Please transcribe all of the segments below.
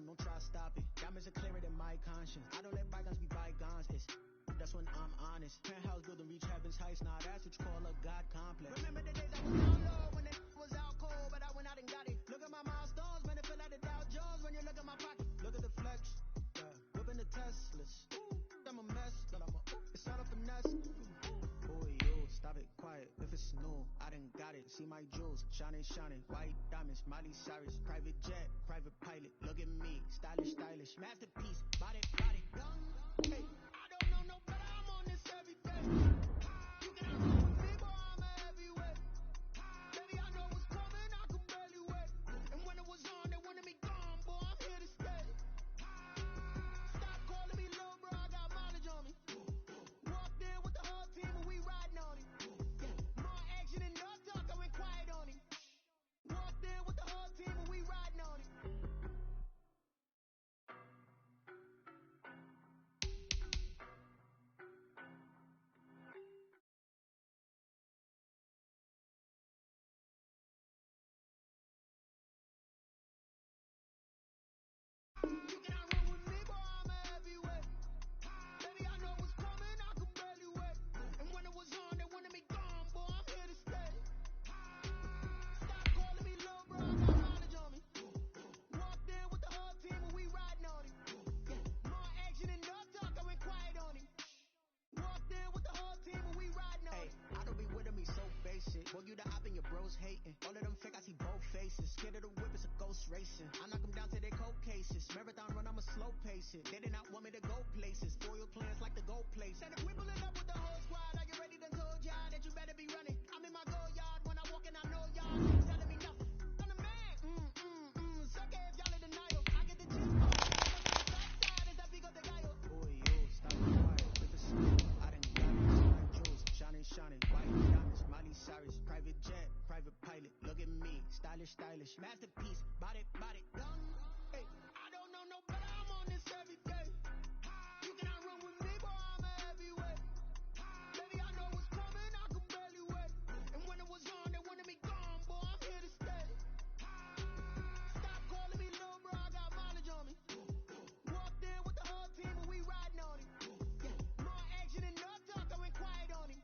momentum, don't try to stop it. Diamonds are clearer than my conscience. I don't let bygones be bygones. That's when I'm honest. Penthouse building, reach heaven's heights. Nah, that's what you call a God complex. Remember the days I was down low when it was out cold, but I went out and got it. Look at my milestones, man, it feel like the Dow Jones when you look at my pocket. Look at the flex, whipping the Teslas. I'm a mess, but it's all a finesse. Boy, yo, stop it, quiet. If it's new, I done got it. See my jewels, shining, shining. White diamonds, Miley Cyrus. Private jet, private pilot. Look at me, stylish, stylish. Masterpiece, body, body, young. Hey, I don't know no better. I'm on this every day. You cannot run with me, boy, I'm a heavyweight. Baby, I know what's coming, I can barely wait. And when it was on, they wanted me gone, boy, I'm here to stay. Stop calling me little bro, I got mileage on me. Walked in with the whole team and we riding on it. More action and no talk, I went quiet on him. Walked in with the whole team and we riding on it. You cannot run with me, boy, I'm a heavyweight. Baby, I know what's coming, I can barely wait. And when it was on, they wanted me gone, boy, I'm here to stay. Stop calling me little bro, I got mileage on me. Walked in with the whole team and we riding on it. More action and no talk, I went quiet on him. Walked in with the whole team and we riding on it. I don't be with him, he's so basic. Boy, you the op and your bros hating. All of them fake, I see both faces. Scared of the whip, it's a ghost racing. I knock them down to their cold cases. Marathon run, I'ma slow pace it. They did not want me to go places. Foil plans like the gold place. And if we pulling up with the whole squad, I get ready to told y'all that you better be running. I'm in my go yard. When I walk in, I know y'all ain't telling me nothing. I'm the man. Suck it if y'all in denial. I get the gist. Side is that big of the guy. Boy, yo, stop it quiet. If it's smooth, I done got it. See my jewels, shining, shining. White diamonds, Miley Cyrus. Private jet, private pilot. Look at me, stylish, stylish. Masterpiece, body, body, young. Hey, I don't know no better. I'm on this every day. You cannot run with me, boy, I'm a heavyweight. Baby, I know what's coming, I can barely wait. And when it was on, they wanted me gone, boy, I'm here to stay. Stop calling me little bro, I got mileage on me. Walked in with the whole team and we riding on it. More action and no talk, I went quiet on him.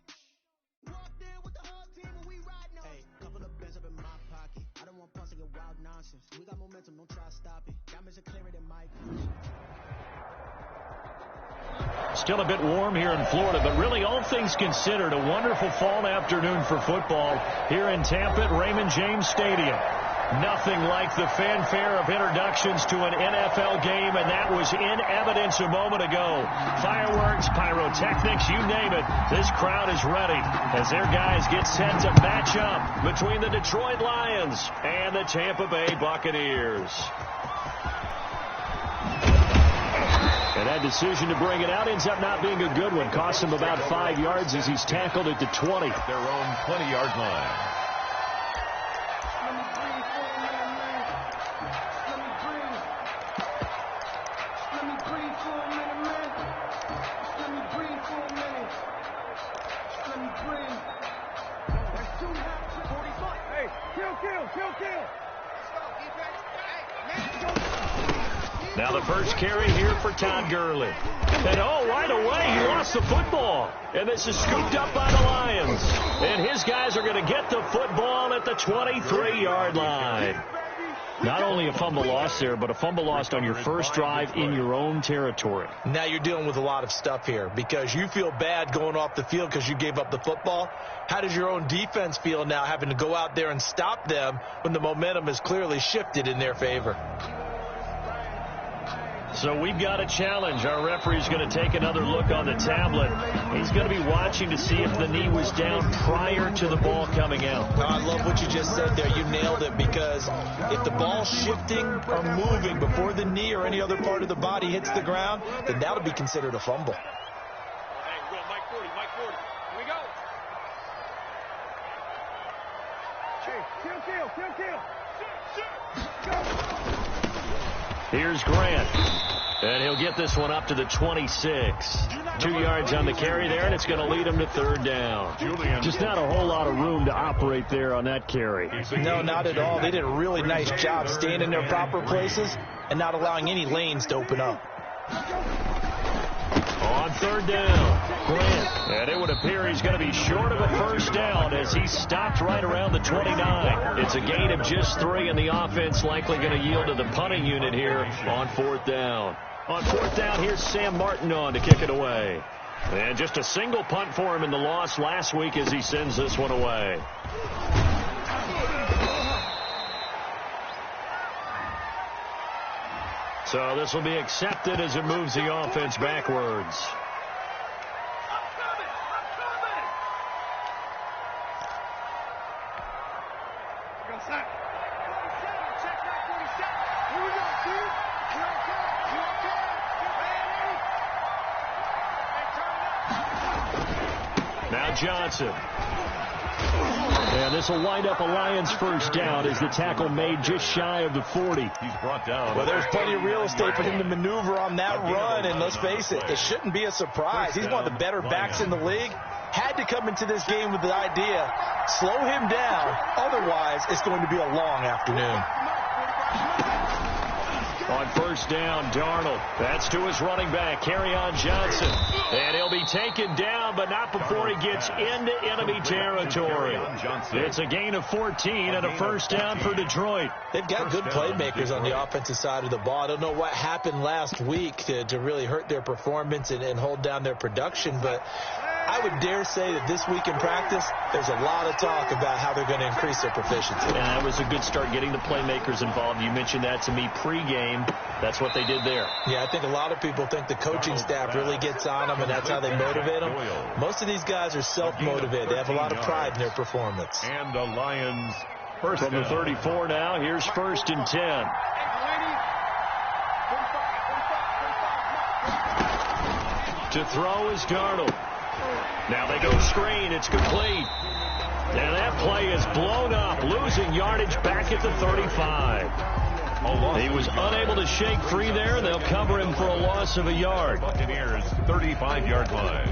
Walked in with the whole team and we riding on it. Couple of bands up in my pocket. I don't want pulse to get wild nonsense. We got momentum, don't try to stop it. Diamonds are clearer than my conscience. Still a bit warm here in Florida, but really all things considered, a wonderful fall afternoon for football here in Tampa at Raymond James Stadium. Nothing like the fanfare of introductions to an NFL game, and that was in evidence a moment ago. Fireworks, pyrotechnics, you name it. This crowd is ready as their guys get set to match up between the Detroit Lions and the Tampa Bay Buccaneers. And that decision to bring it out ends up not being a good one. Cost him about 5 yards as he's tackled at the 20. Their own 20-yard line. Now the first carry here for Todd Gurley. And right away he lost the football. And this is scooped up by the Lions. And his guys are going to get the football at the 23-yard line. Not only a fumble loss there, but a fumble lost on your first drive in your own territory. Now you're dealing with a lot of stuff here because you feel bad going off the field because you gave up the football. How does your own defense feel now having to go out there and stop them when the momentum has clearly shifted in their favor? So we've got a challenge. Our referee's going to take another look on the tablet. He's going to be watching to see if the knee was down prior to the ball coming out. I love what you just said there. You nailed it, because if the ball's shifting or moving before the knee or any other part of the body hits the ground, then that would be considered a fumble. Hey, Will, Mike 40. Here we go. Here's Grant. And he'll get this one up to the 26. 2 yards on the carry there, and it's going to lead him to third down. Just not a whole lot of room to operate there on that carry. No, not at all. They did a really nice job staying in their proper places and not allowing any lanes to open up. On third down, Grant. And it would appear he's going to be short of a first down as he stopped right around the 29. It's a gain of just 3, and the offense likely going to yield to the punting unit here on fourth down. On fourth down, here's Sam Martin on to kick it away. And just a single punt for him in the loss last week as he sends this one away. So this will be accepted as it moves the offense backwards. Now Johnson. And this will wind up a Lions first down as the tackle made just shy of the 40. He's brought down. Well, there's plenty of real estate for him to maneuver on that run, and let's face it, it shouldn't be a surprise. He's one of the better backs in the league. Had to come into this game with the idea, slow him down, otherwise it's going to be a long afternoon. On first down, Darnold. That's to his running back, Kerryon Johnson. And he'll be taken down, but not before he gets into enemy territory. It's a gain of 14 and a first down for Detroit. They've got good playmakers on the offensive side of the ball. I don't know what happened last week to really hurt their performance and hold down their production, but I would dare say that this week in practice, there's a lot of talk about how they're going to increase their proficiency. And that was a good start getting the playmakers involved. You mentioned that to me pregame. That's what they did there. Yeah, I think a lot of people think the coaching staff really gets on them, and that's how they motivate them. Most of these guys are self-motivated. They have a lot of pride in their performance. And the Lions first from the 34 now. Here's first and 10. To throw is Darnold. Now they go screen. It's complete. And that play is blown up, losing yardage back at the 35. He was unable to shake free there. They'll cover him for a loss of a yard. Buccaneers 35-yard line.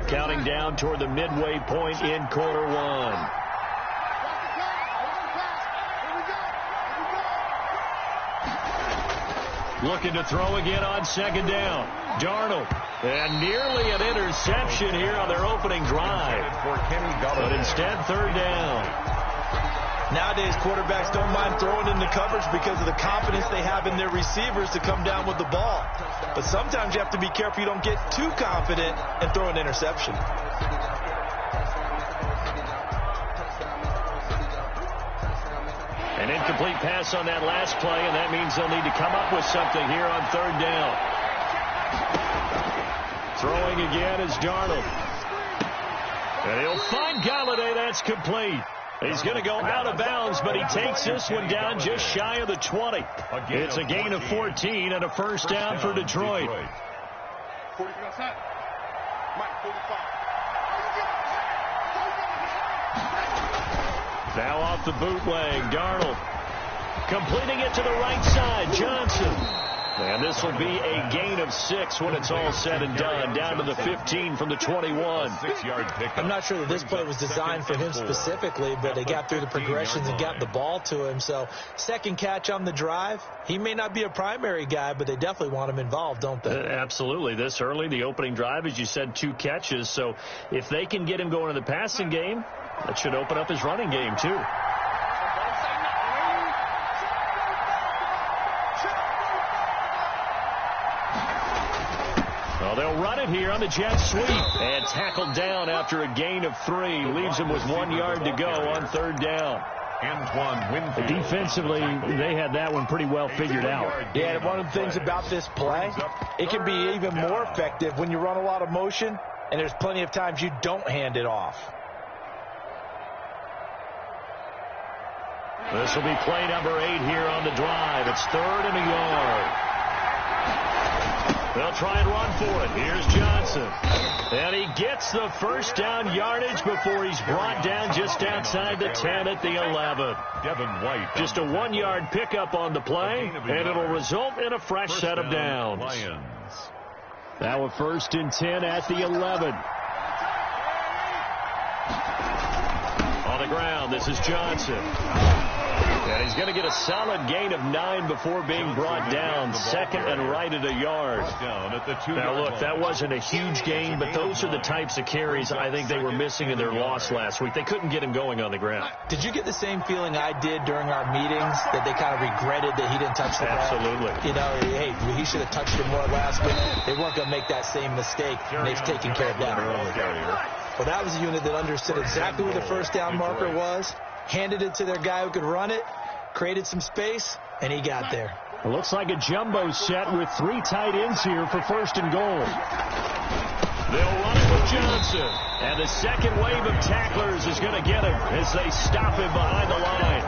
Counting down toward the midway point in quarter one. Looking to throw again on second down. Darnold. And nearly an interception here on their opening drive. But instead, third down. Nowadays, quarterbacks don't mind throwing into coverage because of the confidence they have in their receivers to come down with the ball. But sometimes you have to be careful you don't get too confident and throw an interception. An incomplete pass on that last play, and that means they'll need to come up with something here on third down. Throwing again is Darnold. And he'll find Galladay. That's complete. He's going to go out of bounds, but he takes this one down just shy of the 20. It's a gain of 14 and a first down for Detroit. Now off the bootleg, Darnold. Completing it to the right side, Johnson. And this will be a gain of 6 when it's all said and done, down to the 15 from the 21. I'm not sure that this play was designed for him specifically, but they got through the progressions and got the ball to him. So second catch on the drive. He may not be a primary guy, but they definitely want him involved, don't they? Absolutely. This early, the opening drive, as you said, 2 catches. So if they can get him going in the passing game, that should open up his running game, too. Well, they'll run it here on the jet sweep. And tackled down after a gain of 3. Leaves him with 1 yard to go on third down. Antoine Winfield. Defensively, they had that one pretty well figured out. Yeah, one of the things about this play, it can be even more effective when you run a lot of motion, and there's plenty of times you don't hand it off. This will be play number 8 here on the drive. It's 3rd and a yard. They'll try and run for it. Here's Johnson. And he gets the first down yardage before he's brought down just outside the 10 at the 11. Devin White. Just a 1-yard pickup on the play, and it'll result in a fresh set of downs. Now a 1st and 10 at the 11. On the ground, this is Johnson. And he's going to get a solid gain of 9 before being brought down. Second and right at a yard. Now, look, that wasn't a huge gain, but those are the types of carries I think they were missing in their loss last week. They couldn't get him going on the ground. Did you get the same feeling I did during our meetings, that they kind of regretted that he didn't touch the ball? Absolutely. You know, hey, he should have touched it more last week. They weren't going to make that same mistake, and they've taken care of that early. Well, that was a unit that understood exactly where the first down marker was, handed it to their guy who could run it, created some space, and he got there. It looks like a jumbo set with 3 tight ends here for first and goal. They'll run it with Johnson. And the second wave of tacklers is going to get him as they stop him behind the line.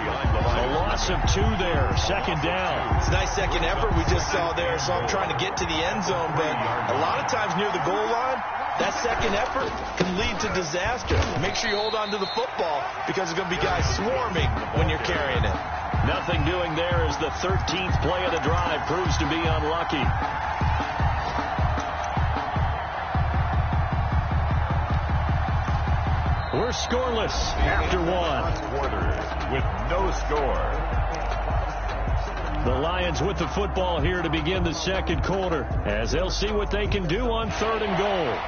A loss of 2 there, second down. It's a nice second effort we just saw there, so I'm trying to get to the end zone, but a lot of times near the goal line, that second effort can lead to disaster. Make sure you hold on to the football because there's going to be guys swarming when you're carrying it. Nothing doing there as the 13th play of the drive proves to be unlucky. We're scoreless after 1. Quarters with no score. The Lions with the football here to begin the second quarter as they'll see what they can do on 3rd and goal.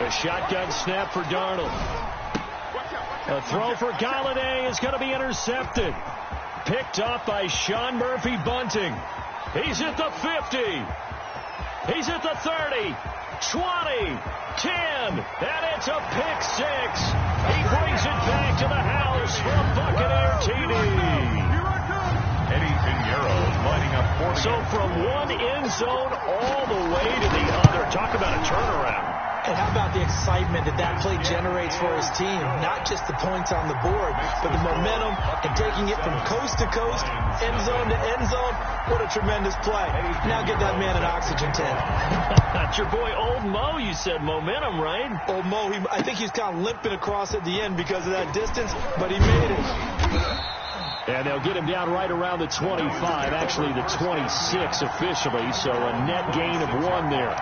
A shotgun snap for Darnold. A throw for Galladay is going to be intercepted. Picked up by Sean Murphy Bunting. He's at the 50. He's at the 30, 20, 10, and it's a pick 6. He brings it back to the house for a Buccaneer TD. Eddie Pinheiro lining up 40. So from one end zone all the way to the other. Talk about a turnaround. And how about the excitement that play generates for his team? Not just the points on the board, but the momentum and taking it from coast to coast, end zone to end zone. What a tremendous play. Now get that man an oxygen tank. That's your boy Old Mo, you said. Momentum, right? Old Mo, I think he's kind of limping across at the end because of that distance, but he made it. And they'll get him down right around the 25, actually the 26 officially, so a net gain of 1 there.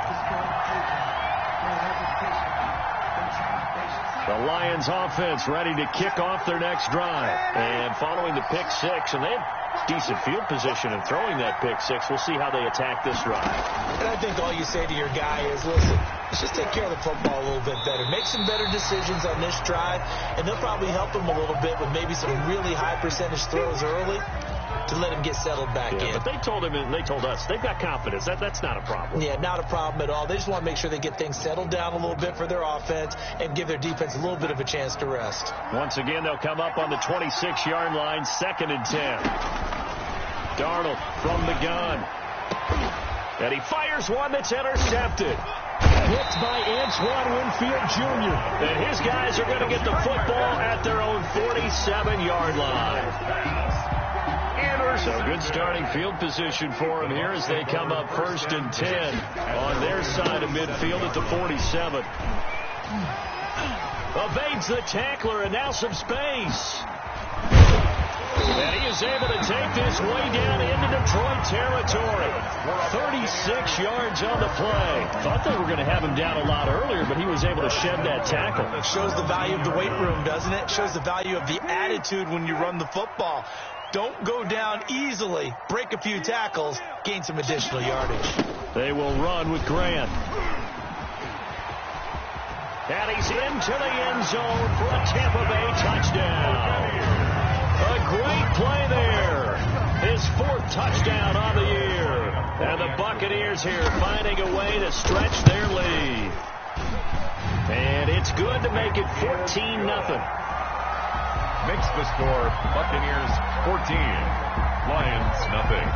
The Lions offense ready to kick off their next drive. And following the pick 6, and they have decent field position in throwing that pick 6. We'll see how they attack this drive. And I think all you say to your guy is, listen, let's just take care of the football a little bit better. Make some better decisions on this drive, and they'll probably help him a little bit with maybe some really high percentage throws early to let him get settled back in. But they told him and they told us they've got confidence. That's not a problem. Yeah, not a problem at all. They just want to make sure they get things settled down a little bit for their offense and give their defense a little bit of a chance to rest. Once again, they'll come up on the 26-yard line, 2nd and 10. Darnold from the gun. And he fires one that's intercepted. Hit by Antoine Winfield Jr. And his guys are going to get the football at their own 47-yard line. So good starting field position for them here as they come up 1st and 10 on their side of midfield at the 47. Evades the tackler and now some space. And he is able to take this way down into Detroit territory. 36 yards on the play. Thought they were going to have him down a lot earlier, but he was able to shed that tackle. It shows the value of the weight room, doesn't it? It shows the value of the attitude when you run the football. Don't go down easily. Break a few tackles. Gain some additional yardage. They will run with Grant. And he's into the end zone for a Tampa Bay touchdown. A great play there. His 4th touchdown on the year. And the Buccaneers here finding a way to stretch their lead. And it's good to make it 14-0. Makes the score Buccaneers 14, Lions nothing.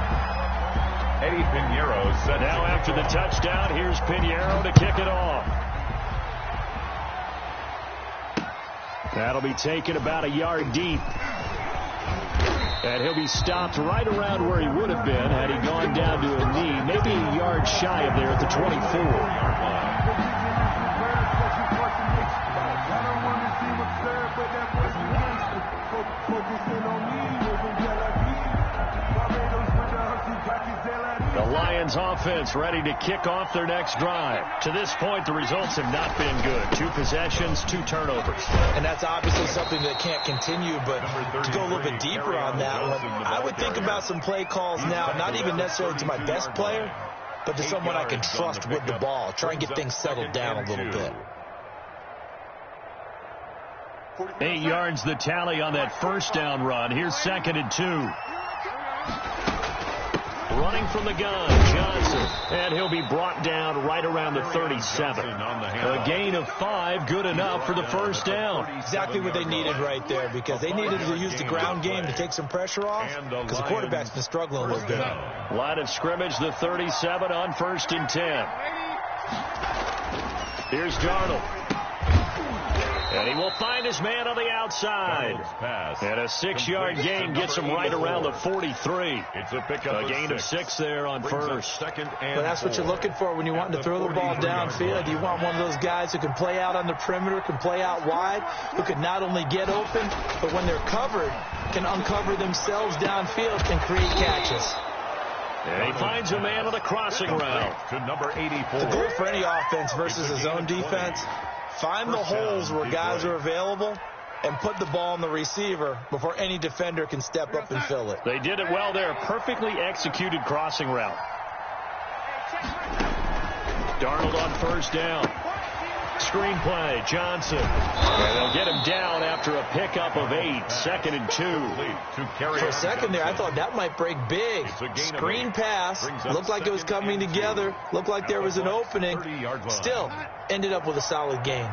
Eddie Pinheiro set now after the touchdown. Here's Pinheiro to kick it off. That'll be taken about a yard deep. And he'll be stopped right around where he would have been had he gone down to a knee, maybe a yard shy of there at the 24. Focusing on me, wasn't Tel Aviv. Barbados with the Humpty Jackie Zell The Lions offense ready to kick off their next drive. To this point, the results have not been good. 2 possessions, 2 turnovers. And that's obviously something that can't continue, but to go a little bit deeper on that one, I would think about some play calls now, not even necessarily to my best player, but to someone I can trust with the ball. Try and get things settled down a little bit. 8 yards the tally on that first down run. Here's 2nd and 2. Running from the gun, Johnson. And he'll be brought down right around the 37. A gain of 5, good enough for the first down. Exactly what they needed right there, because they needed to use the ground game to take some pressure off, because the quarterback's been struggling a little bit. Line of scrimmage, the 37 on 1st and 10. Here's Darnold. And he will find his man on the outside. And a 6-yard gain gets him right around the 43. It's a pickup. A gain of 6 there on first. But that's what you're looking for when you want to throw the ball downfield. You want one of those guys who can play out on the perimeter, can play out wide, who can not only get open, but when they're covered, can uncover themselves downfield and create catches. And he finds a man on the crossing route. To number 84. The goal for any offense versus a zone defense, find the holes where guys are available and put the ball on the receiver before any defender can step up and fill it. They did it well there. Perfectly executed crossing route. Darnold on first down. Screenplay, Johnson. And they'll get him down after a pickup of 8. 2nd and 2. For a second there, I thought that might break big. Screen pass. Looked like it was coming together. Looked like there was an opening. Still, ended up with a solid gain.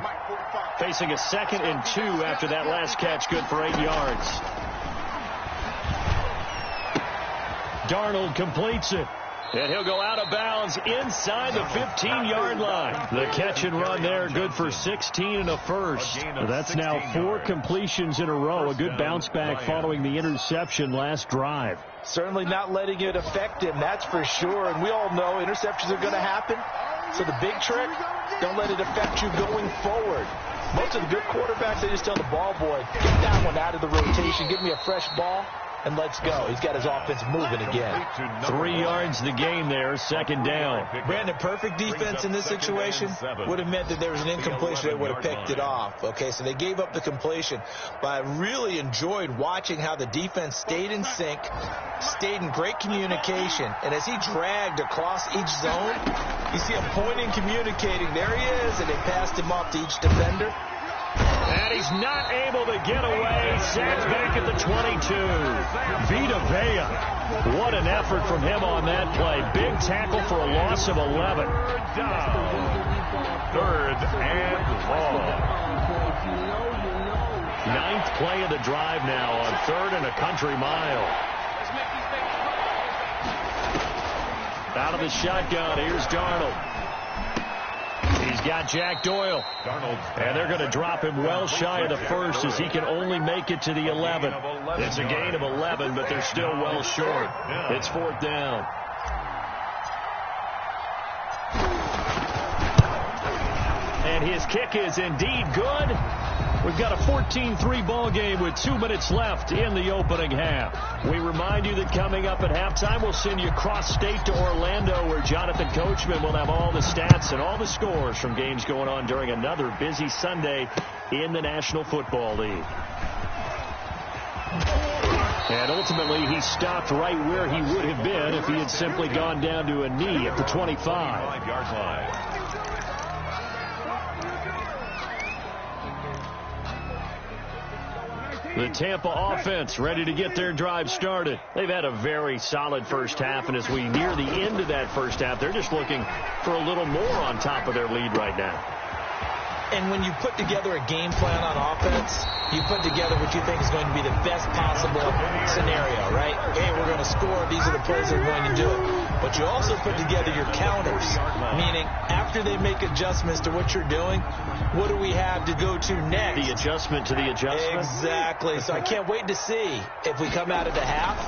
Facing a 2nd and 2 after that last catch, good for 8 yards. Darnold completes it. And he'll go out of bounds inside the 15-yard line. The catch and run there, good for 16 and a first. That's now 4 completions in a row. A good bounce back following the interception last drive. Certainly not letting it affect him, that's for sure. And we all know interceptions are going to happen. So the big trick, don't let it affect you going forward. Most of the good quarterbacks, they just tell the ball boy, get that one out of the rotation, give me a fresh ball, and let's go. He's got his offense moving again. 3 yards the gain there, 2nd down. Brandon, perfect defense in this situation would have meant that there was an incompletion. They would have picked it off. Okay, so they gave up the completion. But I really enjoyed watching how the defense stayed in sync, stayed in great communication. And as he dragged across each zone, you see him pointing, communicating. There he is, and they passed him off to each defender. And he's not able to get away. Sacked back at the 22. Vita Vea. What an effort from him on that play. Big tackle for a loss of 11. 3rd and long. 9th play of the drive now on 3rd and a country mile. Out of the shotgun, here's Darnold. He's got Jack Doyle. And they're going to drop him well shy of the first as he can only make it to the 11. It's a gain of 11, but they're still well short. It's 4th down. And his kick is indeed good. We've got a 14-3 ball game with 2 minutes left in the opening half. We remind you that coming up at halftime, we'll send you cross-state to Orlando, where Jonathan Coachman will have all the stats and all the scores from games going on during another busy Sunday in the National Football League. And ultimately, he stopped right where he would have been if he had simply gone down to a knee at the 25. 5-yard line. The Tampa offense ready to get their drive started. They've had a very solid first half, and as we near the end of that first half, they're just looking for a little more on top of their lead right now. And when you put together a game plan on offense, you put together what you think is going to be the best possible scenario, right? Hey, we're going to score. These are the plays that are going to do it. But you also put together your counters, meaning after they make adjustments to what you're doing, what do we have to go to next? The adjustment to the adjustment? Exactly. So I can't wait to see if we come out of the half,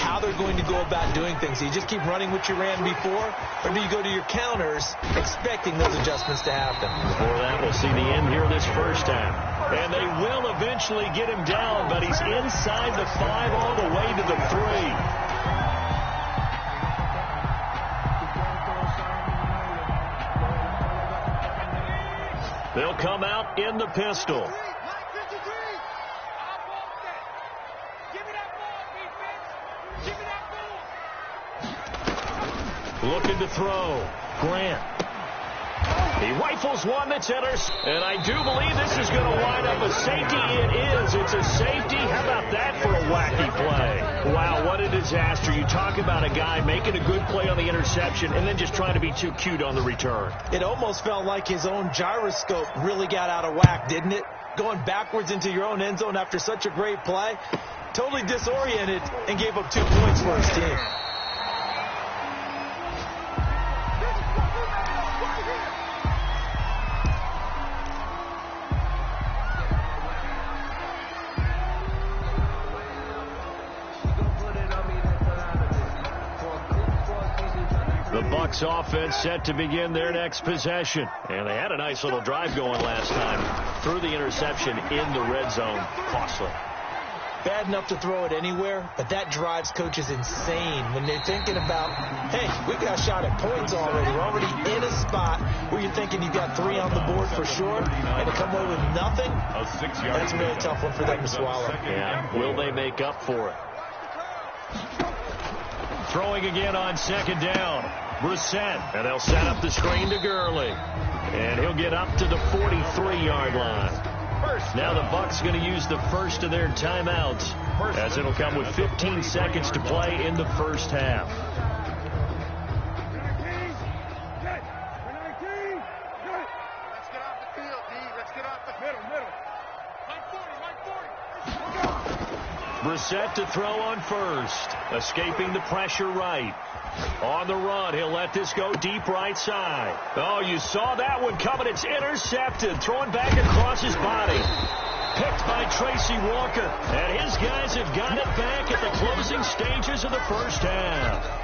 how they're going to go about doing things. Do you just keep running what you ran before, or do you go to your counters expecting those adjustments to happen? Before that, we'll see the end here this first half. And they will eventually get him down, but he's inside the 5 all the way to the 3. They'll come out in the pistol. Looking to throw. Grant. He rifles one that's hitters. And I do believe this is going to wind up a safety. It is. It's a safety. How about that for a wacky play? Wow, what a disaster. You talk about a guy making a good play on the interception and then just trying to be too cute on the return. It almost felt like his own gyroscope really got out of whack, didn't it? Going backwards into your own end zone after such a great play. Totally disoriented and gave up 2 points for his team. The Bucs offense set to begin their next possession. And they had a nice little drive going last time. Threw the interception in the red zone. Costly. Bad enough to throw it anywhere, but that drives coaches insane when they're thinking about, hey, we got a shot at points already. We're already in a spot where you're thinking you've got 3 on the board for sure, and to come away with nothing, that's a really tough one for them to swallow. Yeah, will they make up for it? Throwing again on second down. Brissett, and they'll set up the screen to Gurley. And he'll get up to the 43-yard line. Now the Bucs going to use the first of their timeouts, as it'll come with 15 seconds to play in the first half. Let's get off the field, D. Let's get off the middle. Brissett to throw on first. Escaping the pressure right. On the run, he'll let this go deep right side. Oh, you saw that one coming. It's intercepted. Thrown back across his body. Picked by Tracy Walker. And his guys have got it back at the closing stages of the first half.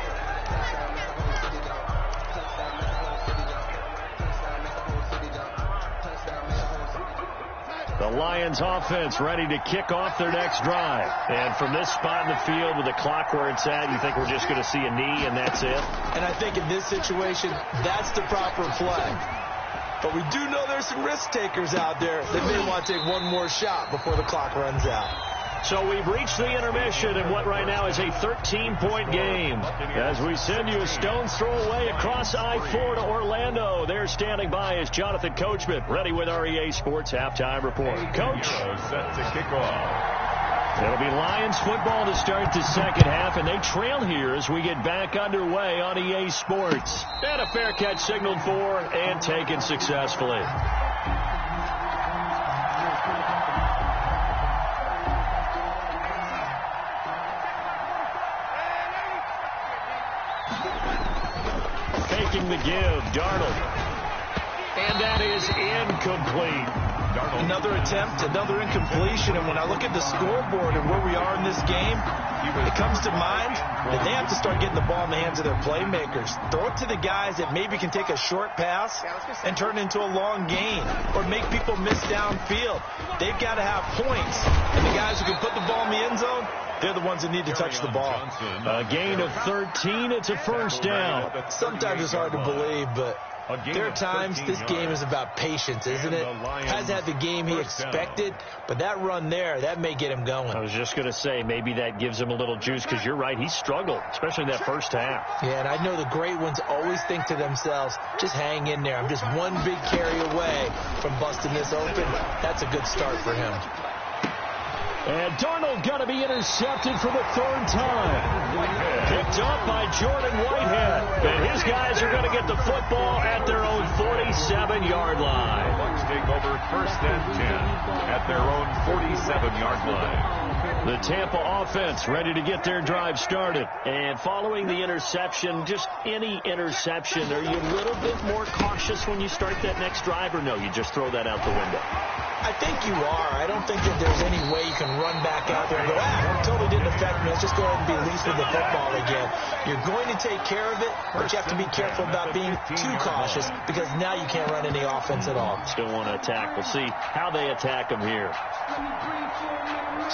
The Lions offense ready to kick off their next drive. And from this spot in the field with the clock where it's at, you think we're just going to see a knee and that's it? And I think in this situation, that's the proper play. But we do know there's some risk takers out there that may want to take one more shot before the clock runs out. So we've reached the intermission in what right now is a 13-point game. As we send you a stone's throw away across I-4 to Orlando. There standing by is Jonathan Coachman, ready with our EA Sports Halftime Report. Coach. Set to kick off. It'll be Lions football to start the second half, and they trail here as we get back underway on EA Sports. And a fair catch signaled for and taken successfully. Taking the give, Darnold. And that is incomplete. Darnold. Another attempt, another incompletion, and when I look at the scoreboard and where we are in this game, it comes to mind that they have to start getting the ball in the hands of their playmakers. Throw it to the guys that maybe can take a short pass and turn it into a long gain or make people miss downfield. They've got to have points, and the guys who can put the ball in the end zone, they're the ones that need to touch the ball. A gain of 13. It's a first down. Sometimes it's hard to believe, but there are times this game is about patience, isn't it? Has had the game he expected, but that run there, that may get him going. I was just going to say, maybe that gives him a little juice, because you're right, he struggled, especially in that first half. Yeah, and I know the great ones always think to themselves, just hang in there. I'm just one big carry away from busting this open. That's a good start for him. And Darnold going to be intercepted for the third time. Picked up by Jordan Whitehead. And his guys are going to get the football at their own 47-yard line. Bucs take over first and 10 at their own 47-yard line. The Tampa offense ready to get their drive started. And following the interception, just any interception, are you a little bit more cautious when you start that next drive, or no, you just throw that out the window? I think you are. I don't think that there's any way you can run back out there and go, it totally didn't affect me. Let's just go ahead and be loose with the football again. You're going to take care of it, but you have to be careful about being too cautious, because now you can't run any offense at all. Still want to attack. We'll see how they attack them here.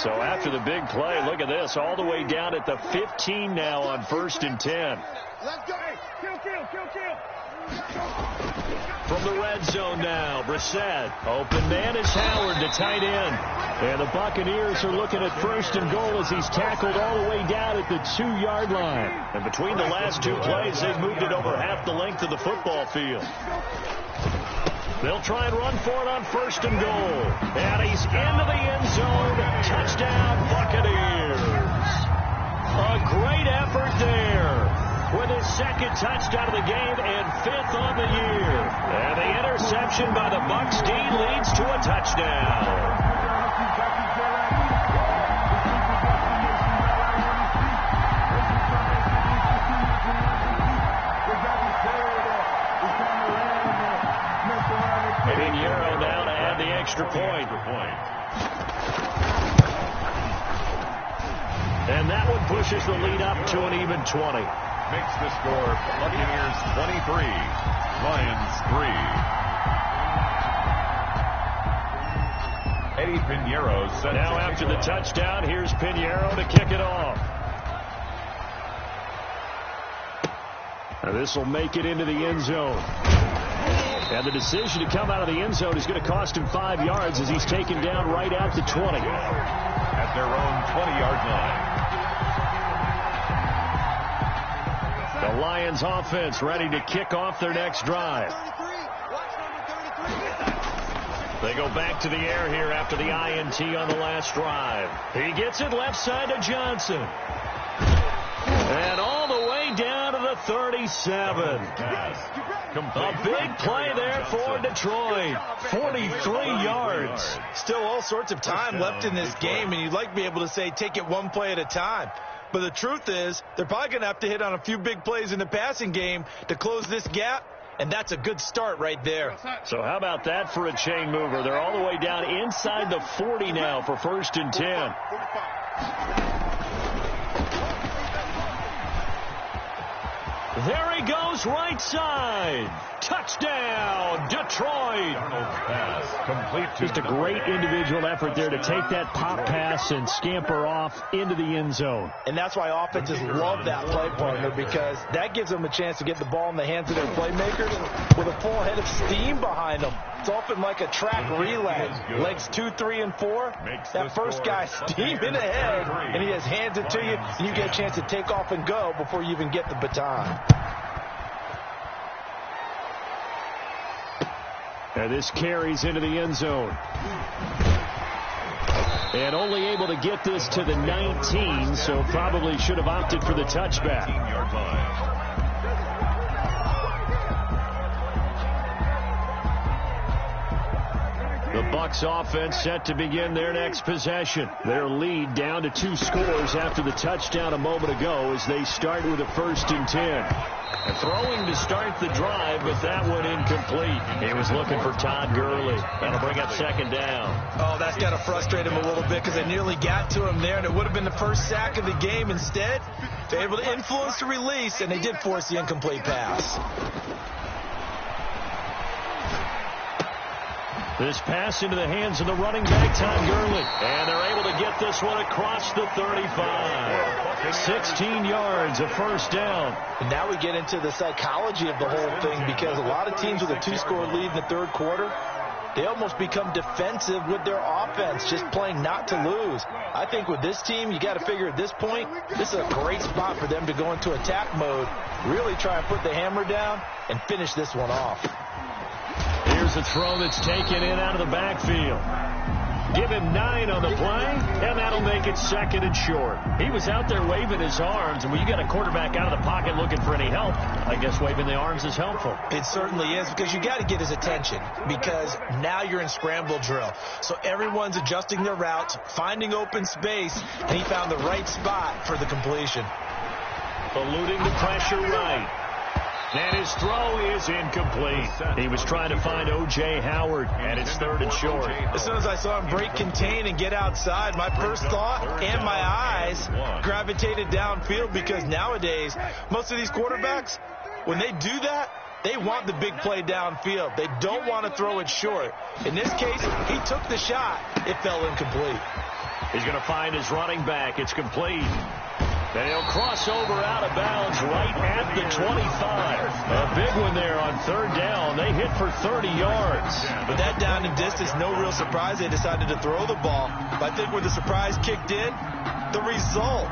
So after the big play, look at this, all the way down at the 15 now on 1st and 10. Let's go. Kill. From the red zone now, Brissett. Open man is Howard, the tight end. And the Buccaneers are looking at 1st and goal as he's tackled all the way down at the 2-yard line. And between the last two plays, they've moved it over half the length of the football field. They'll try and run for it on 1st and goal. And he's into the end zone. Touchdown, Buccaneers. A great effort there with his second touchdown of the game and 5th on the year. And the interception by the Bucs D leads to a touchdown. Pinheiro now to add the extra point. And that one pushes the lead up to an even 20. Makes the score Buccaneers 23, Lions 3. Eddie Pinheiro set now after the touchdown, here's Pinheiro to kick it off. Now this will make it into the end zone. And the decision to come out of the end zone is going to cost him 5 yards as he's taken down right at the 20. At their own 20-yard line. The Lions offense ready to kick off their next drive. They go back to the air here after the INT on the last drive. He gets it left side to Johnson. And all the way down to the 37. A big play there for Detroit. 43 yards. Still all sorts of time left in this game, and you'd like to be able to say take it one play at a time. But the truth is, they're probably going to have to hit on a few big plays in the passing game to close this gap, and that's a good start right there. So how about that for a chain mover? They're all the way down inside the 40 now for 1st and 10. There he goes, right side. Touchdown, Detroit. Just a great individual effort there to take that pop pass and scamper off into the end zone. And that's why offenses love that play partner, because that gives them a chance to get the ball in the hands of their playmakers with a full head of steam behind them. It's often like a track relay. Legs 2, 3, and 4. That first guy steaming ahead, and he just hands it to you, and you get a chance to take off and go before you even get the baton. And this carries into the end zone. And only able to get this to the 19, so probably should have opted for the touchback. The Bucs offense set to begin their next possession. Their lead down to 2 scores after the touchdown a moment ago as they start with a 1st and 10. And throwing to start the drive, but that one incomplete. He was looking for Todd Gurley. That'll bring up 2nd down. Oh, that's got to frustrate him a little bit because they nearly got to him there, and it would have been the first sack of the game. Instead, they're able to influence the release, and they did force the incomplete pass. This pass into the hands of the running back, Todd Gurley. And they're able to get this one across the 35. 16 yards, a 1st down. And now we get into the psychology of the whole thing, because a lot of teams with a 2-score lead in the 3rd quarter, they almost become defensive with their offense, just playing not to lose. I think with this team, you got to figure at this point, this is a great spot for them to go into attack mode, really try and put the hammer down and finish this one off. Here's a throw that's taken in out of the backfield. Give him 9 on the play, and that'll make it 2nd and short. He was out there waving his arms, and when you got a quarterback out of the pocket looking for any help, I guess waving the arms is helpful. It certainly is, because you got to get his attention, because now you're in scramble drill. So everyone's adjusting their routes, finding open space, and he found the right spot for the completion. Eluding the pressure right. And his throw is incomplete. He was trying to find O.J. Howard, and it's 3rd and short. As soon as I saw him break contain and get outside, my first thought and my eyes gravitated downfield, because nowadays, most of these quarterbacks, when they do that, They want the big play downfield. They don't want to throw it short. In this case, he took the shot. It fell incomplete. He's going to find his running back. It's complete. And he'll cross over out of bounds right at the 25. A big one there on third down. They hit for 30 yards. With that down and distance, no real surprise they decided to throw the ball. But I think when the surprise kicked in, the result,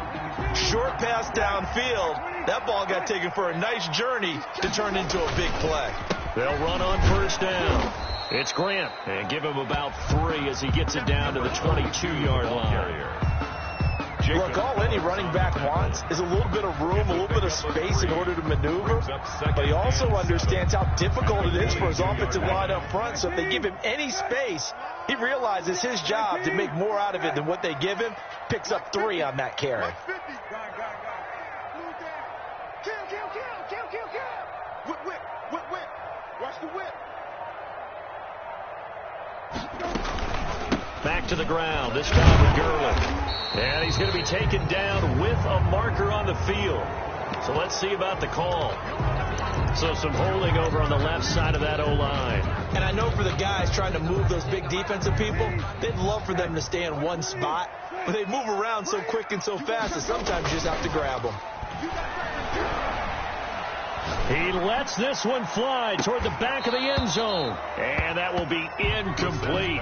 short pass downfield, that ball got taken for a nice journey to turn into a big play. They'll run on first down. It's Grant. And give him about 3 as he gets it down to the 22-yard line. Look, all any running back wants is a little bit of room, a little bit of space in order to maneuver. But he also understands how difficult it is for his offensive line up front. So if they give him any space, he realizes his job to make more out of it than what they give him. Picks up 3 on that carry. Whip. Watch the whip. Back to the ground, this time with Gurley. And he's going to be taken down with a marker on the field. So let's see about the call. So some holding over on the left side of that O-line. And I know for the guys trying to move those big defensive people, they'd love for them to stay in one spot. But they move around so quick and so fast that sometimes you just have to grab them. He lets this one fly toward the back of the end zone. And that will be incomplete.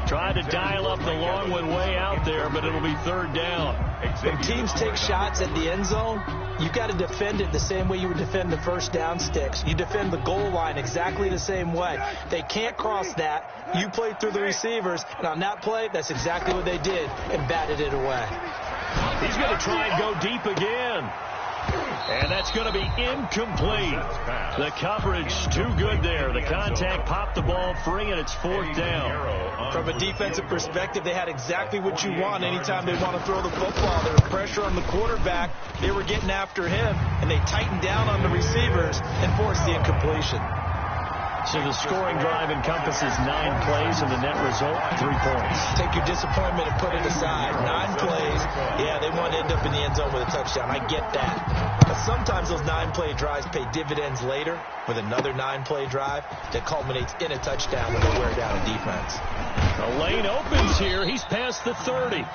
Tried to dial up the long one way out there, but it'll be third down. When teams take shots at the end zone, you got to defend it the same way you would defend the first down sticks. You defend the goal line exactly the same way. They can't cross that. You play through the receivers, and on that play, that's exactly what they did and batted it away. He's going to try and go deep again. And that's going to be incomplete. The coverage too good there. The contact popped the ball free, and it's fourth down. From a defensive perspective, they had exactly what you want anytime they want to throw the football. There was pressure on the quarterback. They were getting after him, and they tightened down on the receivers and forced the incompletion. So the scoring drive encompasses 9 plays, and the net result, 3 points. Take your disappointment and put it aside. 9 plays. Yeah, they want to end up in the end zone with a touchdown. I get that. But sometimes those 9-play drives pay dividends later with another 9-play drive that culminates in a touchdown when they wear down a defense. The lane opens here. He's past the 30.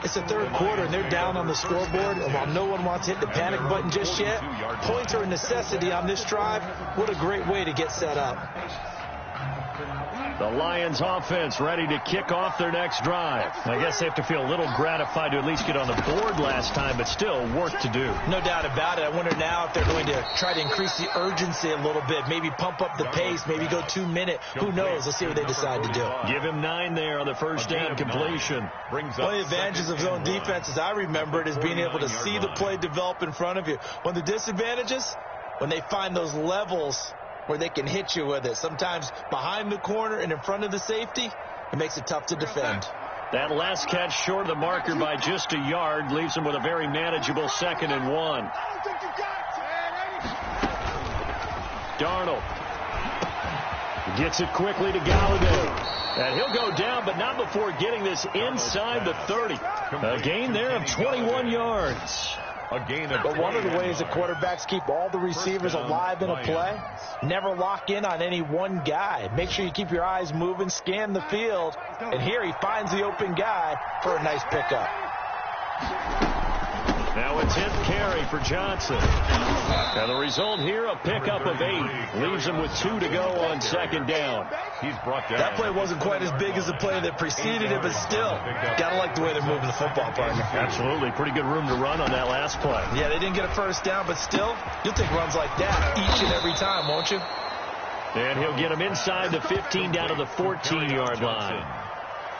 It's the third quarter, and they're down on the scoreboard. And while no one wants to hit the panic button just yet, points are a necessity on this drive. What a great way to get set up. The Lions offense ready to kick off their next drive. I guess they have to feel a little gratified to at least get on the board last time, but still work to do. No doubt about it. I wonder now if they're going to try to increase the urgency a little bit, maybe pump up the pace, maybe go 2-minute. Who knows? Let's see what they decide to do. Give him 9 there on the first down completion. One of the advantages of zone defense, as I remember it, is being able to see the play develop in front of you. One of the disadvantages, when they find those levels where they can hit you with it. Sometimes behind the corner and in front of the safety, it makes it tough to defend. That last catch short of the marker by just a yard leaves him with a very manageable 2nd and 1. Darnold gets it quickly to Galladay. And he'll go down, but not before getting this inside the 30. A gain there of 21 yards. But one of the ways that quarterbacks keep all the receivers alive in a play, never lock in on any one guy. Make sure you keep your eyes moving, scan the field, and here he finds the open guy for a nice pickup. Now a 10th carry for Johnson. Now the result here, a pickup of 8. Leaves him with 2 to go on 2nd down. He's brought down. That play wasn't quite as big as the play that preceded it, but still, gotta like the way they're moving the football, partner. Absolutely. Pretty good room to run on that last play. Yeah, they didn't get a first down, but still, you'll take runs like that each and every time, won't you? And he'll get him inside the 15 down to the 14-yard line.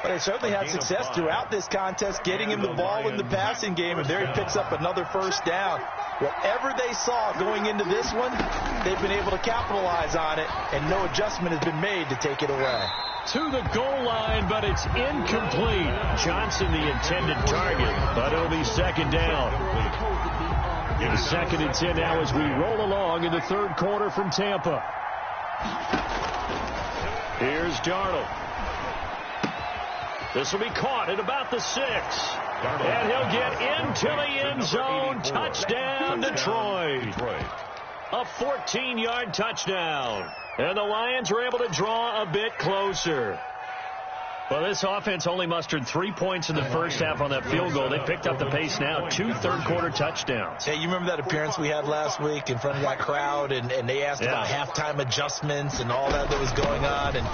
But they certainly had success throughout this contest, getting him the ball in the passing game, and there he picks up another first down. Whatever they saw going into this one, they've been able to capitalize on it, and no adjustment has been made to take it away. To the goal line, but it's incomplete. Johnson the intended target, but it'll be 2nd down. It's 2nd and 10 now as we roll along in the third quarter from Tampa. Here's Darnold. This will be caught at about the 6. And he'll get into the end zone. Touchdown, Detroit. A 14-yard touchdown. And the Lions were able to draw a bit closer. Well, this offense only mustered 3 points in the first half on that field goal. They picked up the pace now. 2 third-quarter touchdowns. Yeah, you remember that appearance we had last week in front of that crowd, and they asked about halftime adjustments and all that was going on. And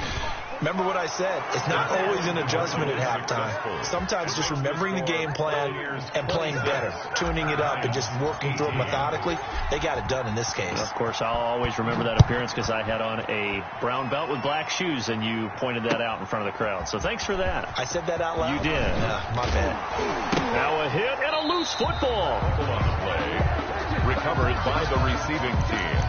remember what I said. It's not always an adjustment at halftime. Sometimes just remembering the game plan and playing better, tuning it up and just working through it methodically. They got it done in this case. Of course, I'll always remember that appearance because I had on a brown belt with black shoes, and you pointed that out in front of the crowd. So thanks for that. I said that out loud? You did. Yeah, my bad. Now a hit and a loose football. On the play. Recovered by the receiving team.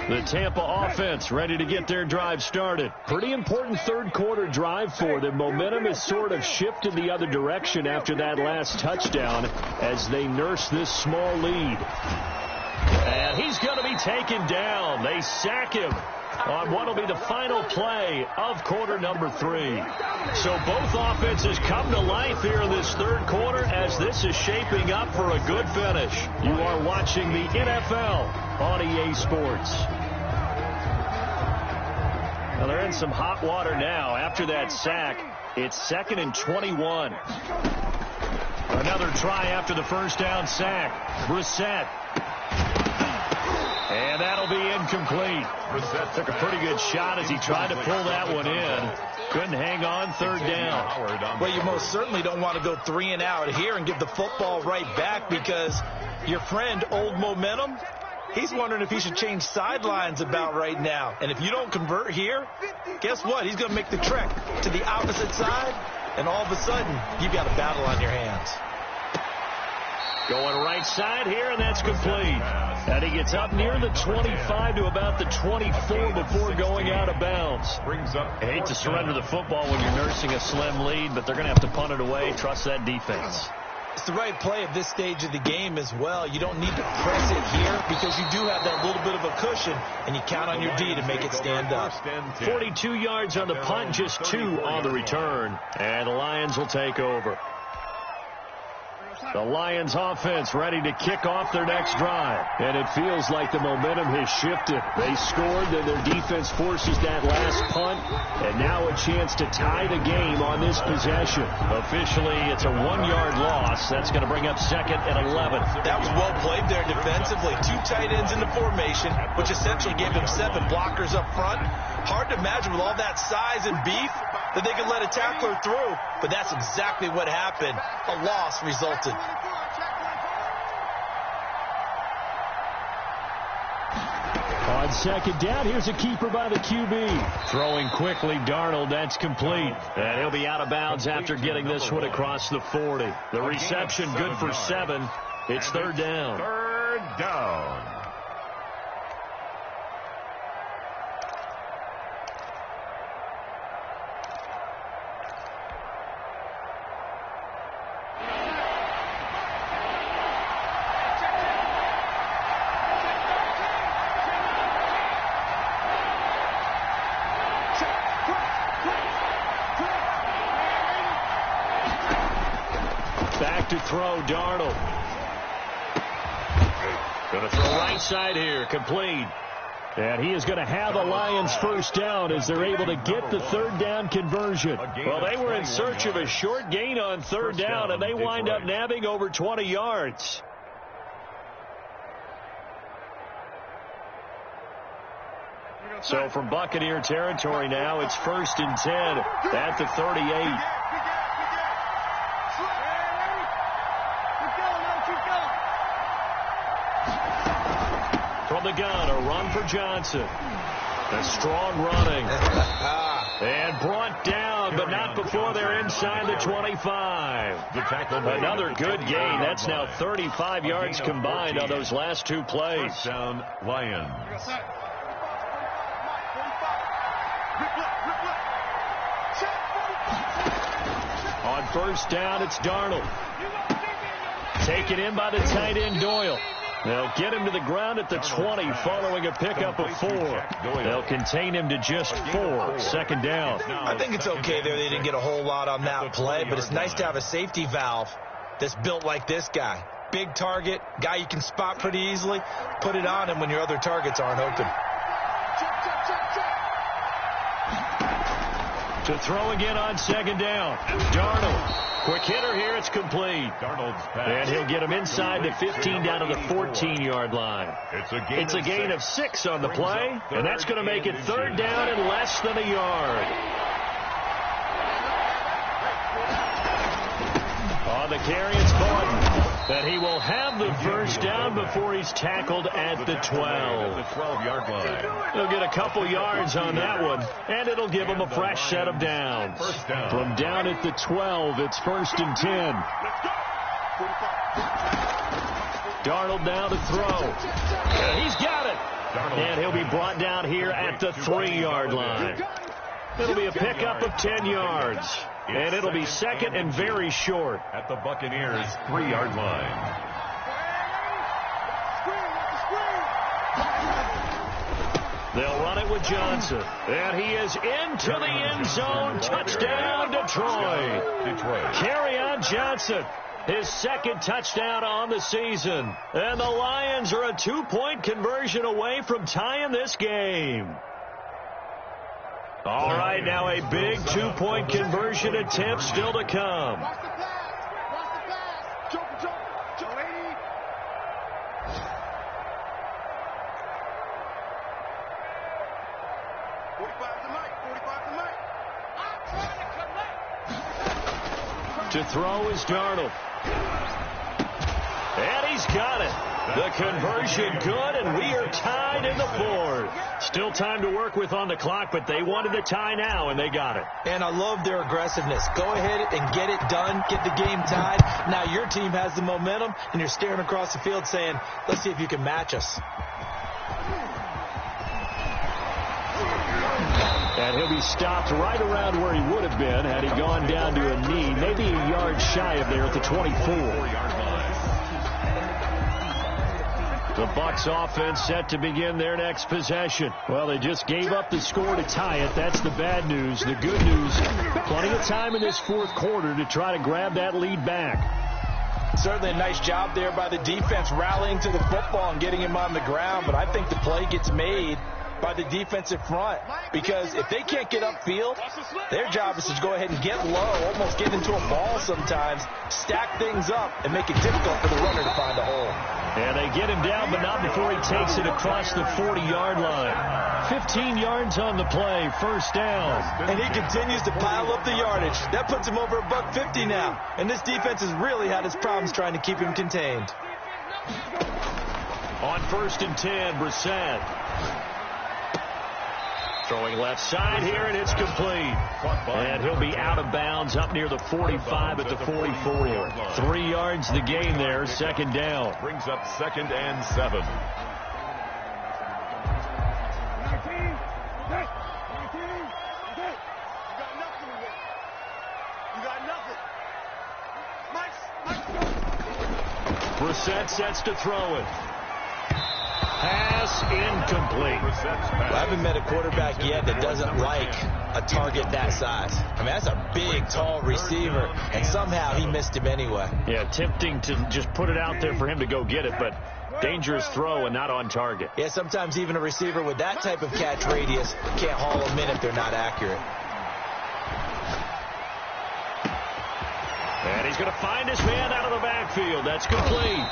The Tampa offense ready to get their drive started. Pretty important third-quarter drive for them. Momentum has sort of shifted the other direction after that last touchdown as they nurse this small lead. And he's going to be taken down. They sack him on what will be the final play of quarter number 3. So both offenses come to life here in this third quarter as this is shaping up for a good finish. You are watching the NFL on EA Sports. Well, they're in some hot water now. After that sack, it's 2nd and 21. Another try after the first down sack. Brissett. And that'll be incomplete. Brissett took a pretty good shot as he tried to pull that one in. Couldn't hang on, third down. Well, you most certainly don't want to go 3 and out here and give the football right back because your friend, Old Momentum, he's wondering if he should change sidelines about right now. And if you don't convert here, guess what? He's going to make the trek to the opposite side, and all of a sudden, you've got a battle on your hands. Going right side here, and that's complete. And he gets up near the 25 to about the 24 before going out of bounds. I hate to surrender the football when you're nursing a slim lead, but they're going to have to punt it away. Trust that defense. It's the right play at this stage of the game as well. You don't need to press it here because you do have that little bit of a cushion, and you count on your D to make it stand up. 42 yards on the punt, just 2 on the return. And the Lions will take over. The Lions offense ready to kick off their next drive. And it feels like the momentum has shifted. They scored, then their defense forces that last punt. And now a chance to tie the game on this possession. Officially, it's a 1-yard loss. That's going to bring up 2nd and 11. That was well played there defensively. 2 tight ends in the formation, which essentially gave them 7 blockers up front. Hard to imagine with all that size and beef that they could let a tackler through. But that's exactly what happened. A loss resulted. On 2nd down, here's a keeper by the QB. Throwing quickly, Darnold, that's complete. And he'll be out of bounds after getting this one across the 40. The reception good for 7. It's 3rd down. 3rd down. To throw, Darnold. Going to throw right side here, complete. And he is going to have a Lions first down as they're able to get the 3rd down conversion. Well, they were in search of a short gain on 3rd down, and they wind up nabbing over 20 yards. So from Buccaneer territory now, it's 1st and 10 at the 38. From the gun, a run for Johnson. A strong running. And brought down, but not before they're inside the 25. Another good gain. That's now 35 yards combined on those last 2 plays. First down, Lions. On 1st down, it's Darnold. Taken in by the tight end, Doyle. They'll get him to the ground at the 20 following a pickup of 4. They'll contain him to just 4. Second down. I think it's okay there. They didn't get a whole lot on that play, but it's nice to have a safety valve that's built like this guy. Big target, guy you can spot pretty easily. Put it on him when your other targets aren't open. To throw again on second down. Darnold. Quick hitter here. It's complete. And he'll get him inside the 15 down to the 14-yard line. It's a gain of 6 on the play, and that's going to make it third down and less than a yard. On the carry, it's Bowden. That he will have the first down before he's tackled at the 12. The 12-yard line. He'll get a couple yards on that one, and it'll give him a fresh set of downs. From down at the 12, it's 1st and 10. Darnold now to throw. He's got it. And he'll be brought down here at the 3-yard line. It'll be a pickup of 10 yards. And it'll be second and very short. At the Buccaneers' 3-yard line. They'll run it with Johnson. And he is into the end zone. Touchdown, Detroit. Kerryon Johnson. His second touchdown on the season. And the Lions are a 2-point conversion away from tying this game. All right, now a big 2-point conversion attempt still to come. Watch the pass. Watch the pass. Jump. 80. To throw is Darnold. And he's got it. The conversion good, and we are tied in the 4th. Still time to work with on the clock, but they wanted the tie now, and they got it. And I love their aggressiveness. Go ahead and get it done. Get the game tied. Now your team has the momentum, and you're staring across the field saying, let's see if you can match us. And he'll be stopped right around where he would have been had he gone down to a knee, maybe a yard shy of there at the 24. The Bucs offense set to begin their next possession. Well, they just gave up the score to tie it. That's the bad news. The good news, plenty of time in this 4th quarter to try to grab that lead back. Certainly a nice job there by the defense rallying to the football and getting him on the ground, but I think the play gets made by the defensive front, because if they can't get upfield, their job is to go ahead and get low, almost get into a ball sometimes, stack things up, and make it difficult for the runner to find a hole. And they get him down, but not before he takes it across the 40-yard line. 15 yards on the play, first down. And he continues to pile up the yardage. That puts him over $150 now. And this defense has really had its problems trying to keep him contained. On 1st and 10, Brissett. Throwing left side here, and it's complete. And he'll be out of bounds up near the 45 at the 44. 3 yards the gain there, second down. Brings up 2nd and 7. Brissett sets to throw it. Pass incomplete. Well, I haven't met a quarterback yet that doesn't like a target that size. I mean, that's a big, tall receiver, and somehow he missed him anyway. Yeah, tempting to just put it out there for him to go get it, but dangerous throw and not on target. Yeah, sometimes even a receiver with that type of catch radius can't haul them in if they're not accurate. And he's going to find his man out of the backfield. That's complete.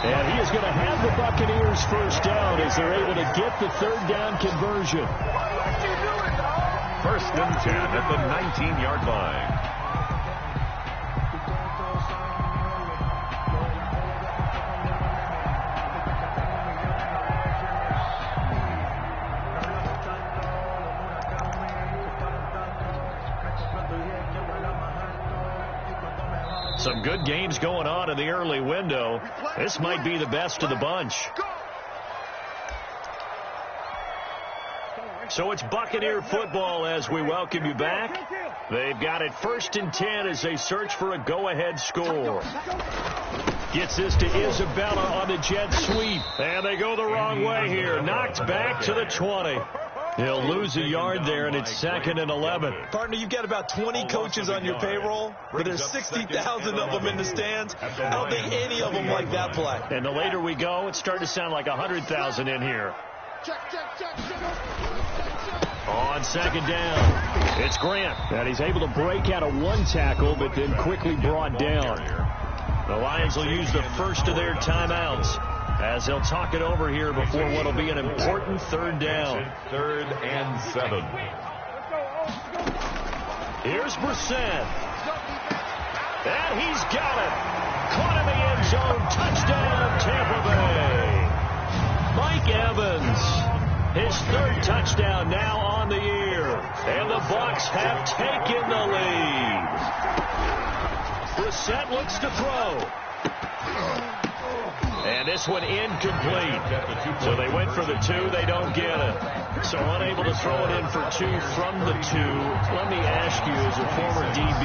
And he is going to have the Buccaneers first down as they're able to get the third down conversion. 1st and 10 at the 19-yard line. Some good games going on in the early window. This might be the best of the bunch. So it's Buccaneer football as we welcome you back. They've got it 1st and 10 as they search for a go-ahead score. Gets this to Isabella on the jet sweep. And they go the wrong way here. Knocked back to the 20. He'll lose a yard there, and it's 2nd and 11. Partner, you've got about 20 coaches on your payroll, but there's 60,000 of them in the stands. I don't think any of them like that play. And the later we go, it's starting to sound like 100,000 in here. On 2nd down, it's Grant. And he's able to break out of one tackle, but then quickly brought down. The Lions will use the first of their timeouts as they'll talk it over here before what will be an important 3rd down. 3rd and 7. Here's Brissett. And he's got it. Caught in the end zone. Touchdown, Tampa Bay. Mike Evans. His 3rd touchdown now on the year. And the Bucs have taken the lead. Brissett looks to throw. And this one incomplete. So they went for the 2. They don't get it. So unable to throw it in for 2 from the 2. Let me ask you, as a former DB,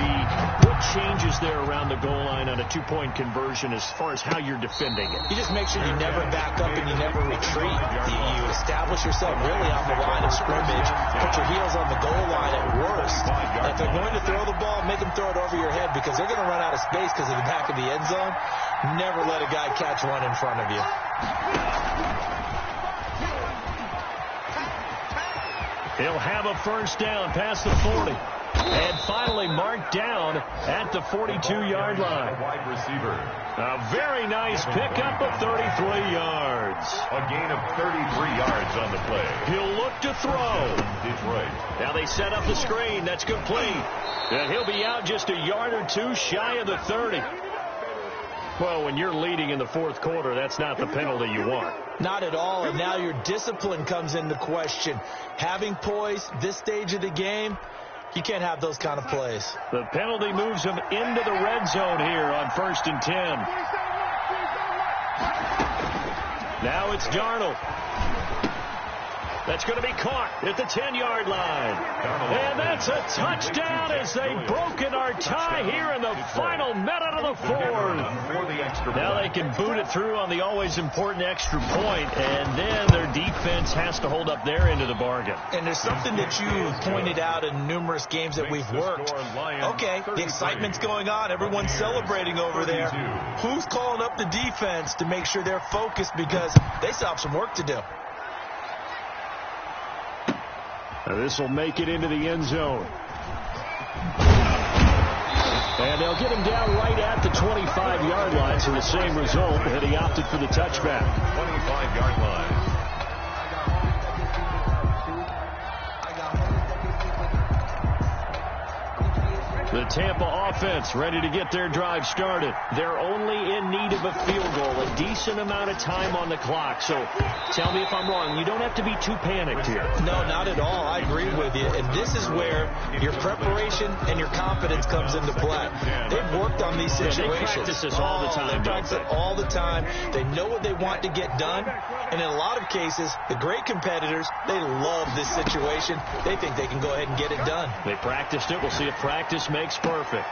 what changes there around the goal line on a 2-point conversion as far as how you're defending it? You just make sure you never back up and you never retreat. You establish yourself really on the line of scrimmage. Put your heels on the goal line at worst. And if they're going to throw the ball, make them throw it over your head because they're going to run out of space because of the back of the end zone. Never let a guy catch one in front of you. He'll have a 1st down past the 40. And finally marked down at the 42-yard line. Wide receiver. A very nice pickup of 33 yards. A gain of 33 yards on the play. He'll look to throw. Detroit. Now they set up the screen. That's complete. And he'll be out just a yard or 2 shy of the 30. Well, when you're leading in the 4th quarter, that's not the penalty you want. Not at all, and now your discipline comes into question. Having poise this stage of the game, you can't have those kind of plays. The penalty moves him into the red zone here on 1st and 10. Now it's Darnold. That's going to be caught at the 10-yard line. And that's a touchdown as they broken our tie here in the final minute of the 4th. Now they can boot it through on the always important extra point, and then their defense has to hold up their end of the bargain. And there's something that you pointed out in numerous games that we've worked. Okay, the excitement's going on. Everyone's celebrating over there. Who's calling up the defense to make sure they're focused because they still have some work to do? This will make it into the end zone. And they'll get him down right at the 25-yard line, so the same result, and he opted for the touchback. 25-yard line. The Tampa offense ready to get their drive started. They're only in need of a field goal, a decent amount of time on the clock. So tell me if I'm wrong. You don't have to be too panicked here. No, not at all. I agree with you. And this is where your preparation and your confidence comes into play. They've worked on these situations. They practice this all the time. They practice it all the time. They know what they want to get done. And in a lot of cases, the great competitors, they love this situation. They think they can go ahead and get it done. They practiced it. We'll see if practice makes perfect.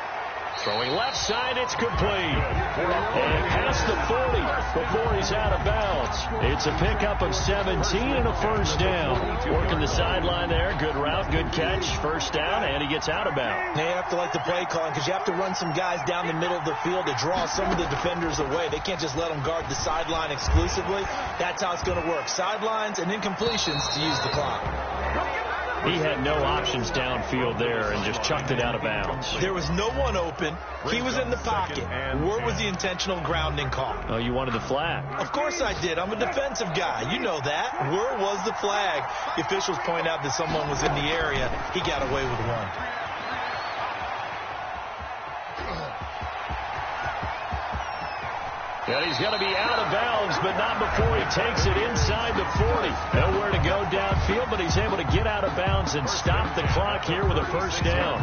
Throwing left side, it's complete. And past the 40 before he's out of bounds. It's a pickup of 17 and a 1st down. Working the sideline there. Good route, good catch. 1st down, and he gets out of bounds. They have to like the play calling because you have to run some guys down the middle of the field to draw some of the defenders away. They can't just let them guard the sideline exclusively. That's how it's going to work. Sidelines and incompletions to use the clock. He had no options downfield there and just chucked it out of bounds. There was no one open. He was in the pocket. Where was the intentional grounding call? Oh, you wanted the flag. Of course I did. I'm a defensive guy. You know that. Where was the flag? The officials point out that someone was in the area. He got away with one. And he's going to be out of bounds, but not before he takes it inside the 40. Nowhere to go downfield, but he's able to get out of bounds and stop the clock here with a 1st down.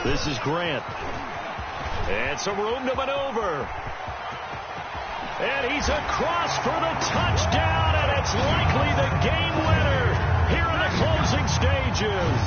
This is Grant. And some room to maneuver. And he's across for the touchdown, and it's likely the game winner here in the closing stages.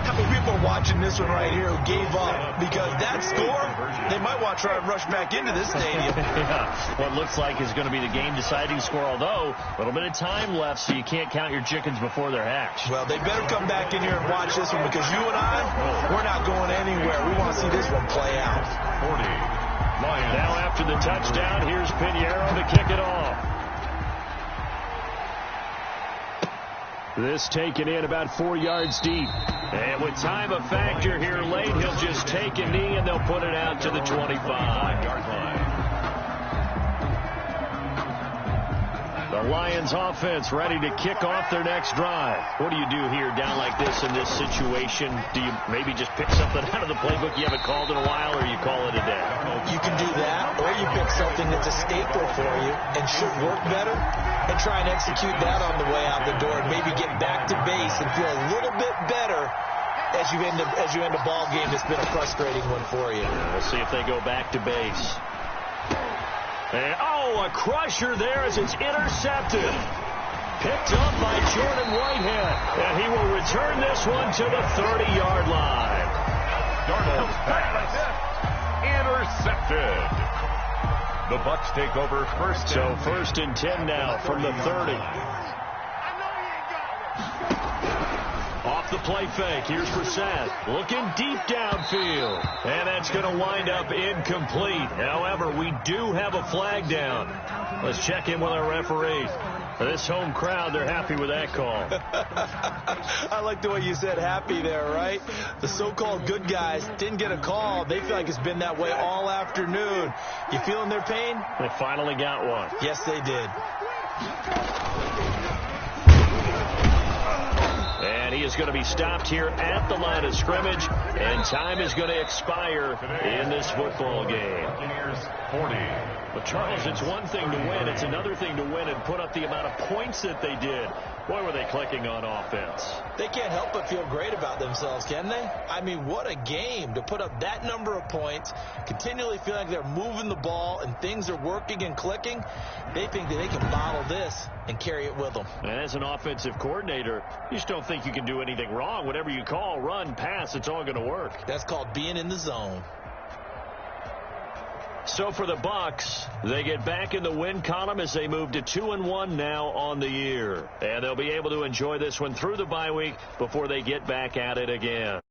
How many people are watching this one right here who gave up? Because that score, they might want to try and rush back into this stadium. Yeah, what looks like is going to be the game-deciding score, although a little bit of time left, so you can't count your chickens before they're hatched. Well, they better come back in here and watch this one, because you and I, we're not going anywhere. We want to see this one play out. 40. Lions. Now after the touchdown, here's Pinheiro to kick it off. This taken in about 4 yards deep. And with time a factor here late, he'll just take a knee and they'll put it out to the 25-yard line. The Lions offense ready to kick off their next drive. What do you do here down like this in this situation? Do you maybe just pick something out of the playbook you haven't called in a while, or you call it a day? You can do that, or you pick something that's a staple for you and should work better, and try and execute that on the way out the door, and maybe get back to base and feel a little bit better as you end a ball game that's been a frustrating one for you. We'll see if they go back to base. And, a crusher there as it's intercepted. Picked up by Jordan Whitehead, and he will return this one to the 30-yard line. Darnold's pass. Intercepted. The Bucs take over first. So first and 10 now from the 30. Off the play fake. Here's Brissett. Looking deep downfield. And that's going to wind up incomplete. However, we do have a flag down. Let's check in with our referee. For this home crowd, they're happy with that call. I like the way you said happy there, right? The so-called good guys didn't get a call. They feel like it's been that way all afternoon. You feeling their pain? They finally got one. Yes, they did. And he is going to be stopped here at the line of scrimmage, and time is going to expire in this football game. 40. But, Charles, it's one thing to win. It's another thing to win and put up the amount of points that they did. Boy, were they clicking on offense. They can't help but feel great about themselves, can they? I mean, what a game to put up that number of points, continually feel like they're moving the ball and things are working and clicking. They think that they can bottle this and carry it with them. And as an offensive coordinator, you just don't think you can do anything wrong. Whatever you call, run, pass, it's all going to work. That's called being in the zone. So for the Bucs, they get back in the win column as they move to 2-1 now on the year. And they'll be able to enjoy this one through the bye week before they get back at it again.